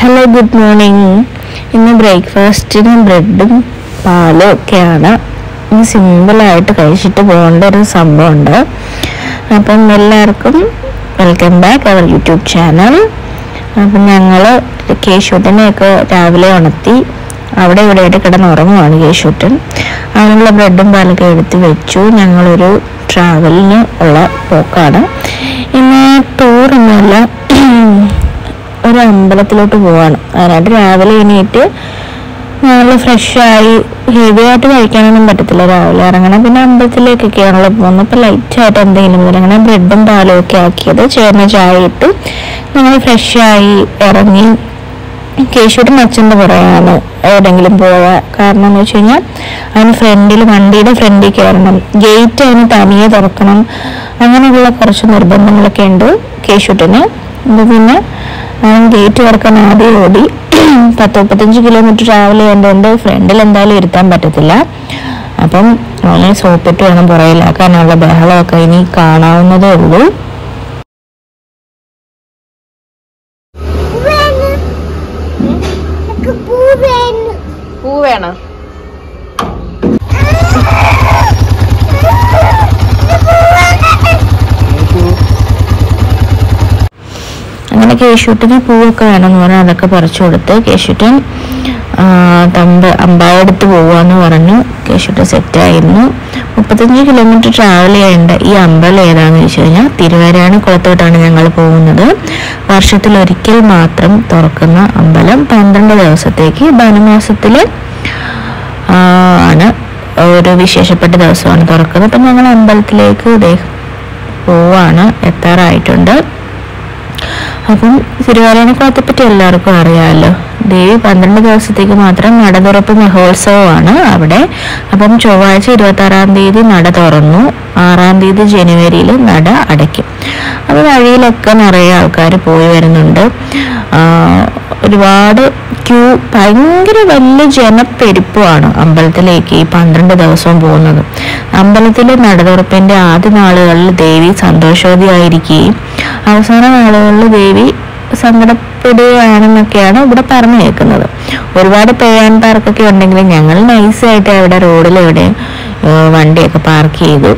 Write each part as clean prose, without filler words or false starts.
Hello, good morning. ഇന്ന് ബ്രേക്ക്ഫാസ്റ്റിന് ബ്രെഡും പാലും ഒക്കെയാണ്. ഇന്ന് സിമ്പിളായിട്ട് കഴിച്ചിട്ട് പോകേണ്ട ഒരു സംഭവമുണ്ട്. അപ്പം എല്ലാവർക്കും welcome back our YouTube channel. അപ്പം ഞങ്ങൾ കേശൂട്ടനെയൊക്കെ രാവിലെ ഉണർത്തി അവിടെ ഇവിടെയായിട്ട് കിടന്നുറങ്ങുവാണ് കേശൂട്ടൻ. അതിനുള്ള ബ്രെഡും പാലൊക്കെ എടുത്ത് വെച്ചു. ഞങ്ങളൊരു ട്രാവലിന് ഉള്ള പോക്കാണ്. ഇന്ന് ടൂറൊന്നുമല്ല, ഒരു അമ്പലത്തിലോട്ട് പോവാണ്. അതിനായിട്ട് രാവിലെ എണീറ്റ് നല്ല ഫ്രഷായി, ഹെവി ആയിട്ട് കഴിക്കാനൊന്നും പറ്റത്തില്ല, രാവിലെ ഇറങ്ങണം. പിന്നെ അമ്പലത്തിലേക്കൊക്കെയാണല്ലോ പോകുന്നത്. അപ്പോൾ ലൈറ്റായിട്ട് എന്തെങ്കിലും ഇറങ്ങണ ബ്രെഡും പാലും ഒക്കെ ആക്കിയത് ചേർന്ന് ചായ ഇട്ട് ഞങ്ങൾ ഫ്രഷായി ഇറങ്ങി. കേശൂട്ടൻ അച്ഛൻ്റെ പുറയാണ് എവിടെയെങ്കിലും പോവുക. കാരണം എന്ന് വെച്ച് കഴിഞ്ഞാൽ അതിന് ഫ്രണ്ടിൽ, വണ്ടിയുടെ ഫ്രണ്ടിൽ കയറണം, ഗേറ്റ് അതിന് തനിയെ തുറക്കണം, അങ്ങനെയുള്ള കുറച്ച് നിർബന്ധങ്ങളൊക്കെ ഉണ്ട് കേശൂട്ടന്. പിന്നെ ഗേറ്റ് തുറക്കാൻ ആദ്യം ഓടി 10-35 കിലോമീറ്റർ ട്രാവൽ ചെയ്യേണ്ടതുകൊണ്ട് ഫ്രണ്ടിൽ എന്തായാലും ഇരുത്താൻ പറ്റത്തില്ല. അപ്പം വളരെ സോപ്പിട്ട് വേണം പുറയിലാക്കാനുള്ള. ബഹളമൊക്കെ ഇനി കാണാവുന്നതേ ഉള്ളൂ. പൂ വേണം. അങ്ങനെ കേശൂട്ടന് പൂവൊക്കെ വേണമെന്ന് പറഞ്ഞാൽ അതൊക്കെ പറിച്ചു കൊടുത്ത് കേശൂട്ടൻ അമ്പായടുത്ത് പോവാന്ന് പറഞ്ഞു. കേശൂട്ടൻ സെറ്റായിരുന്നു. 35 കിലോമീറ്റർ ട്രാവൽ ചെയ്യേണ്ട ഈ അമ്പലം ഏതാന്ന് വെച്ച് കഴിഞ്ഞാൽ തിരുവരാണിക്കുളത്തോട്ടാണ് ഞങ്ങൾ പോകുന്നത്. വർഷത്തിലൊരിക്കൽ മാത്രം തുറക്കുന്ന അമ്പലം, 12 ദിവസത്തേക്ക്. ധനുമാസത്തിൽ ആണ് ഒരു വിശേഷപ്പെട്ട ദിവസമാണ് തുറക്കുന്നത്. അപ്പം ഞങ്ങൾ അമ്പലത്തിലേക്ക് പോവാണ്, എത്താറായിട്ടുണ്ട്. അപ്പം തിരുവാരാണിക്കുളത്തെ പറ്റി എല്ലാവർക്കും അറിയാമല്ലോ. ദേവി 12 ദിവസത്തേക്ക് മാത്രം നട തുറപ്പ് മഹോത്സവമാണ് അവിടെ. അപ്പം ചൊവ്വാഴ്ച 26-ാം തീയതി നട തുറന്നു, 6-ാം തീയതി ജനുവരിയിൽ നട അടയ്ക്കും. അപ്പോൾ വഴിയിലൊക്കെ നിറയെ ആൾക്കാർ പോയി വരുന്നുണ്ട്. ഒരുപാട് ക്യൂ, ഭയങ്കര വലിയ ജനപ്പെരുപ്പമാണ് അമ്പലത്തിലേക്ക് ഈ 12 ദിവസവും പോകുന്നത്. അമ്പലത്തിലെ നടതുറപ്പിന്റെ ആദ്യ നാളുകളിൽ ദേവി സന്തോഷവതിയായിരിക്കുകയും അവസാന നാളുകളിൽ ദേവി സങ്കടപ്പെടുകയാണെന്നൊക്കെയാണ് ഇവിടെ പറഞ്ഞു കേൾക്കുന്നത്. ഒരുപാട് പേയാൻ പാർക്കൊക്കെ ഉണ്ടെങ്കിലും ഞങ്ങൾ നൈസായിട്ട് അവിടെ റോഡിലെവിടെ വണ്ടിയൊക്കെ പാർക്ക് ചെയ്തു.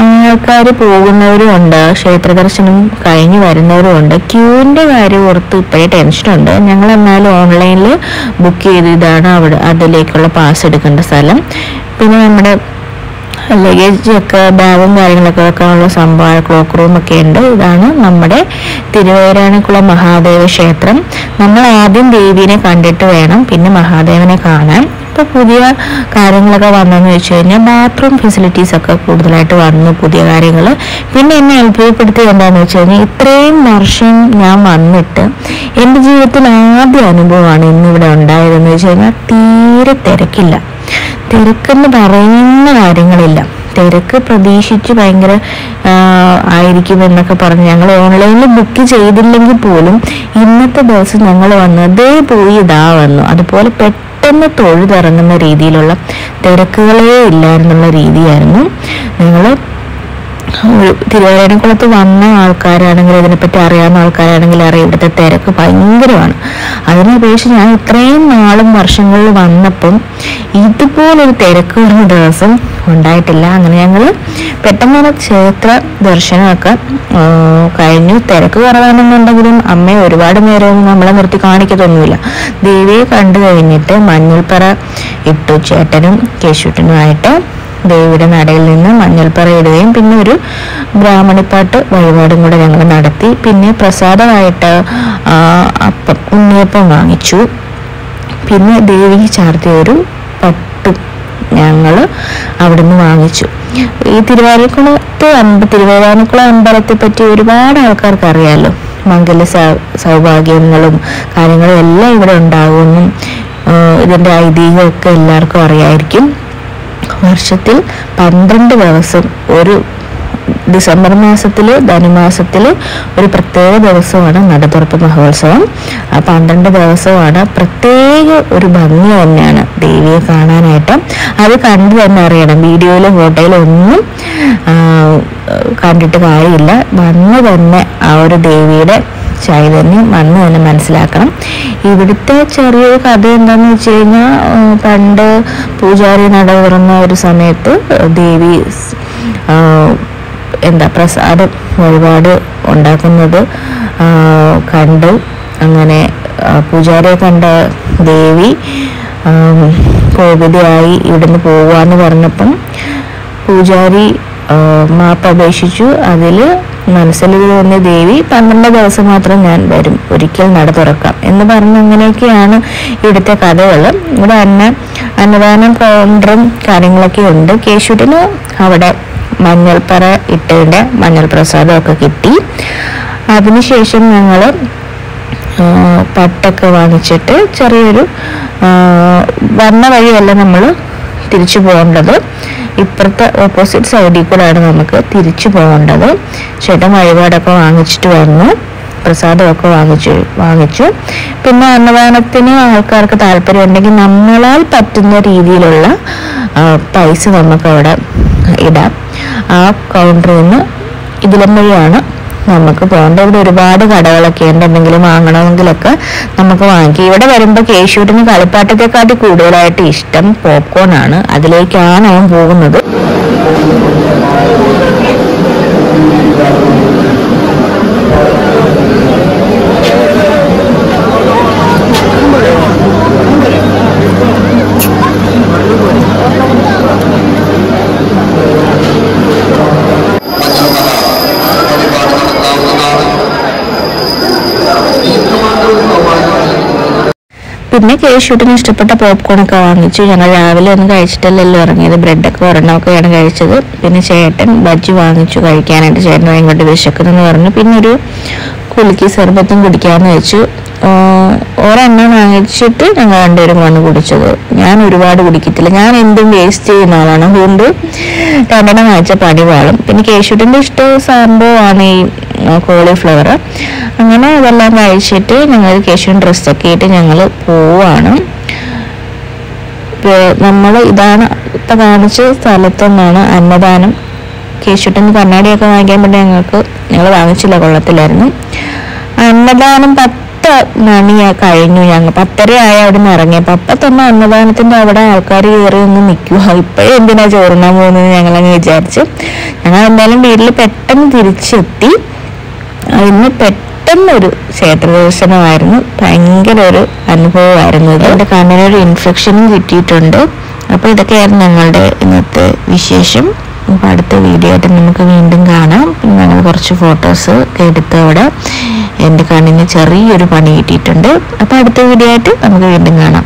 ആൾക്കാർ പോകുന്നവരും ഉണ്ട്, ക്ഷേത്ര ദർശനം കഴിഞ്ഞ് വരുന്നവരും ഉണ്ട്. ക്യൂവിൻ്റെ കാര്യം ഓർത്ത് ഇപ്പോഴേ ടെൻഷനുണ്ട്. ഞങ്ങൾ എന്നാലും ഓൺലൈനിൽ ബുക്ക് ചെയ്ത് ഇതാണ് അവിടെ അതിലേക്കുള്ള പാസ് എടുക്കേണ്ട സ്ഥലം. പിന്നെ നമ്മുടെ ലഗേജൊക്കെ, ബാഗും കാര്യങ്ങളൊക്കെ വെക്കാനുള്ള സംഭവം, ക്ലോക്ക് റൂമൊക്കെ ഉണ്ട്. ഇതാണ് നമ്മുടെ തിരുവരാണിക്കുളം മഹാദേവ ക്ഷേത്രം. നമ്മൾ ആദ്യം ദേവീനെ കണ്ടിട്ട് വേണം പിന്നെ മഹാദേവനെ കാണാൻ. ഇപ്പോൾ പുതിയ കാര്യങ്ങളൊക്കെ വന്നെന്ന് വെച്ച് കഴിഞ്ഞാൽ ബാത്റൂം ഫെസിലിറ്റീസൊക്കെ കൂടുതലായിട്ട് വന്നു, പുതിയ കാര്യങ്ങൾ. പിന്നെ എന്നെ അത്ഭുതപ്പെടുത്തിയത് എന്താണെന്ന് വെച്ച് കഴിഞ്ഞാൽ ഇത്രയും വർഷം ഞാൻ വന്നിട്ട് എൻ്റെ ജീവിതത്തിൽ ആദ്യ അനുഭവമാണ് ഇന്നിവിടെ ഉണ്ടായതെന്ന് വെച്ച് കഴിഞ്ഞാൽ തീരെ തിരക്കില്ല. തിരക്കെന്ന് പറയുന്ന കാര്യങ്ങളില്ല. തിരക്ക് പ്രതീക്ഷിച്ച് ഭയങ്കര ആയിരിക്കുമെന്നൊക്കെ പറഞ്ഞ് ഞങ്ങൾ ഓൺലൈനിൽ ബുക്ക് ചെയ്തില്ലെങ്കിൽ പോലും ഇന്നത്തെ ദിവസം ഞങ്ങൾ വന്ന് ദേ പോയി ഇതാ വന്നു. അതുപോലെ പെട്ടെന്ന് തൊഴുതിറങ്ങുന്ന രീതിയിലുള്ള തിരക്കുകളേ ഇല്ലായിരുന്നുള്ള രീതിയായിരുന്നു. ഞങ്ങൾ തിരുവരാണിക്കുളത്ത് വന്ന ആൾക്കാരാണെങ്കിൽ, ഇതിനെപ്പറ്റി അറിയാവുന്ന ആൾക്കാരാണെങ്കിൽ അറിയാം, ഇവിടുത്തെ തിരക്ക് ഭയങ്കരമാണ്. അതിനപേക്ഷിച്ച് ഞാൻ ഇത്രയും നാളും വർഷങ്ങളിൽ വന്നപ്പം ഇതുപോലൊരു തിരക്ക് വരുന്ന ദിവസം ഉണ്ടായിട്ടില്ല. അങ്ങനെ ഞങ്ങൾ പെട്ടെന്ന് ക്ഷേത്ര ദർശനമൊക്കെ കഴിഞ്ഞു. തിരക്ക് കുറവാണെന്നുണ്ടെങ്കിലും അമ്മയെ ഒരുപാട് നേരം നമ്മളെ നിർത്തി കാണിക്കത്തൊന്നുമില്ല. ദേവിയെ കണ്ടു കഴിഞ്ഞിട്ട് മഞ്ഞൾപ്പറ ഇട്ടു ചേട്ടനും കേശൂട്ടനുമായിട്ട്. ദേവിയുടെ നടയിൽ നിന്ന് മഞ്ഞൾപ്പറ ഇടുകയും പിന്നെ ഒരു ബ്രാഹ്മണിപ്പാട്ട് വഴിപാടും കൂടെ ഞങ്ങൾ നടത്തി. പിന്നെ പ്രസാദമായിട്ട് അപ്പം, ഉണ്ണിയപ്പം വാങ്ങിച്ചു. പിന്നെ ദേവിക്ക് ചാർത്തിയ ഒരു പട്ടും ഞങ്ങൾ അവിടുന്ന് വാങ്ങിച്ചു. ഈ തിരുവരാണിക്കുളം അമ്പലത്തെ പറ്റി ഒരുപാട് ആൾക്കാർക്ക് അറിയാമല്ലോ. മംഗല സൗഭാഗ്യങ്ങളും കാര്യങ്ങളും എല്ലാം ഇവിടെ ഉണ്ടാകുമെന്നും ഇതിൻ്റെ ഐതിഹ്യമൊക്കെ എല്ലാവർക്കും അറിയായിരിക്കും. വർഷത്തിൽ 12 ദിവസം, ഒരു ഡിസംബർ മാസത്തിൽ, ധനുമാസത്തിൽ ഒരു പ്രത്യേക ദിവസമാണ് നടതുറപ്പ് മഹോത്സവം. ആ 12 ദിവസമാണ് പ്രത്യേക ഒരു ഭംഗി തന്നെയാണ് ദേവിയെ കാണാനായിട്ട്. അത് കണ്ടു തന്നെ അറിയണം. വീഡിയോയിലും ഫോട്ടോയിലും ഒന്നും കണ്ടിട്ട് കാര്യമില്ല. വന്ന് തന്നെ ആ ഒരു ദേവിയുടെ ചൈതന്യം വന്ന് തന്നെ മനസ്സിലാക്കണം. ഇവിടുത്തെ ചെറിയൊരു കഥ എന്താണെന്ന് വെച്ച് കഴിഞ്ഞാൽ, പണ്ട് പൂജാരി നട തുറന്ന ഒരു സമയത്ത് ദേവി പ്രസാദം വഴിപാട് ഉണ്ടാക്കുന്നത് കണ്ട്, അങ്ങനെ പൂജാരിയെ കണ്ട ദേവി കോപിതയായി ഇവിടുന്ന് പോവാന്ന് പറഞ്ഞപ്പം പൂജാരി മാപ്പ് അപേക്ഷിച്ചു. അതിൽ മനസ്സിൽ തോന്നിയ ദേവി 12 ദിവസം മാത്രം ഞാൻ വരും, ഒരിക്കൽ നട തുറക്കാം എന്ന് പറഞ്ഞ് അങ്ങനെയൊക്കെയാണ് ഇവിടുത്തെ കഥകൾ. ഇവിടെ അന്നദാനം കൗണ്ടറും കാര്യങ്ങളൊക്കെ ഉണ്ട്. കേശുവിന് അവിടെ മഞ്ഞൾപ്പറ ഇട്ടതിൻ്റെ മഞ്ഞൾ പ്രസാദമൊക്കെ കിട്ടി. അതിനുശേഷം ഞങ്ങൾ പട്ടൊക്കെ വാങ്ങിച്ചിട്ട് ചെറിയൊരു വന്ന വഴിയല്ല നമ്മൾ തിരിച്ചു പോകേണ്ടത്, ഇപ്പുറത്തെ ഓപ്പോസിറ്റ് സൈഡിൽ കൂടെയാണ് നമുക്ക് തിരിച്ചു പോകേണ്ടത്. ചേട്ടൻ വഴിപാടൊക്കെ വാങ്ങിച്ചിട്ട് വന്നു, പ്രസാദമൊക്കെ വാങ്ങിച്ചു. പിന്നെ അന്നദാനത്തിന് ആൾക്കാർക്ക് താല്പര്യം ഉണ്ടെങ്കിൽ നമ്മളാൽ പറ്റുന്ന രീതിയിലുള്ള പൈസ നമുക്കവിടെ ഇടാം. ആ കൗണ്ടറിൽ നിന്ന് ഇതിലും വഴിയാണ് നമുക്ക് പോകേണ്ടത്. ഇവിടെ ഒരുപാട് കടകളൊക്കെ ഉണ്ട്, എന്തെങ്കിലും വാങ്ങണമെങ്കിലൊക്കെ നമുക്ക് വാങ്ങിക്കാം. ഇവിടെ വരുമ്പോൾ കേശുവിന് കളിപ്പാട്ടത്തെക്കാട്ടി കൂടുതലായിട്ട് ഇഷ്ടം പോപ്കോൺ ആണ്. അതിലേക്കാണ് അവൻ പോകുന്നത്. പിന്നെ കേശുവിന് ഇഷ്ടപ്പെട്ട പോപ്കോണൊക്കെ വാങ്ങിച്ചു. ഞങ്ങൾ രാവിലെ ഒന്നും കഴിച്ചിട്ടല്ലല്ലോ ഇറങ്ങിയത്, ബ്രെഡൊക്കെ ഒരെണ്ണമൊക്കെയാണ് കഴിച്ചത്. പിന്നെ ചേട്ടൻ ബജ്ജി വാങ്ങിച്ചു കഴിക്കാനായിട്ട്. ചേട്ടൻ ഇങ്ങോട്ട് വിശക്കുന്നെന്ന് പറഞ്ഞു. പിന്നെ ഒരു കുലുക്കി സർബത്തും കുടിക്കാമെന്ന് വെച്ചു. ഒരെണ്ണം വാങ്ങിച്ചിട്ട് ഞങ്ങൾ രണ്ടുപേരും വന്ന് കുടിച്ചത്. ഞാൻ ഒരുപാട് കുടിക്കത്തില്ല, ഞാൻ എന്തും വേസ്റ്റ് ചെയ്യുന്ന ആളാണ്, അതുകൊണ്ട് രണ്ടെണ്ണം വാങ്ങിച്ച പണി പാളും. പിന്നെ കേശുവിൻ്റെ ഇഷ്ട സംഭവമാണ് ഈ കോളിഫ്ലവർ. അങ്ങനെ അതെല്ലാം കഴിച്ചിട്ട് ഞങ്ങൾ കേശുവിൻ ഡ്രസ്സൊക്കെ ആയിട്ട് ഞങ്ങൾ പോവാണ്. നമ്മൾ ഇതാണ് ഇപ്പം കാണിച്ച സ്ഥലത്തുനിന്നാണ് അന്നദാനം. കേശുവിന് കണ്ണാടിയൊക്കെ വാങ്ങിക്കാൻ വേണ്ടി ഞങ്ങൾ വാങ്ങിച്ചില്ല, കൊള്ളത്തില്ലായിരുന്നു. അന്നദാനം 10 മണിയാ കഴിഞ്ഞു. ഞങ്ങൾ 10:30 അവിടെ നിന്ന് ഇറങ്ങിയപ്പോൾ അപ്പം തന്നെ അന്നദാനത്തിൻ്റെ അവിടെ ആൾക്കാർ കയറി ഒന്ന് നിൽക്കുക. ഇപ്പോഴും എന്തിനാ ചോറിനാൻ പോകുന്നത് ഞങ്ങളങ്ങ് വിചാരിച്ച്. ഞങ്ങൾ എന്തായാലും വീട്ടിൽ പെട്ടെന്ന് തിരിച്ചെത്തി. ഇന്ന് പെട്ടെന്നൊരു ക്ഷേത്ര ദർശനമായിരുന്നു, ഭയങ്കര ഒരു അനുഭവമായിരുന്നു. എൻ്റെ കണ്ണിനൊരു ഇൻഫെക്ഷനും കിട്ടിയിട്ടുണ്ട്. അപ്പോൾ ഇതൊക്കെയായിരുന്നു ഞങ്ങളുടെ ഇന്നത്തെ വിശേഷം. അപ്പോൾ അടുത്ത വീഡിയോ ആയിട്ട് നമുക്ക് വീണ്ടും കാണാം. പിന്നെ ഞങ്ങൾ കുറച്ച് ഫോട്ടോസ് ഒക്കെ എടുത്ത് അവിടെ എൻ്റെ കണ്ണിന് ചെറിയൊരു പണി കിട്ടിയിട്ടുണ്ട്. അപ്പോൾ അടുത്ത വീഡിയോ ആയിട്ട് നമുക്ക് വീണ്ടും കാണാം.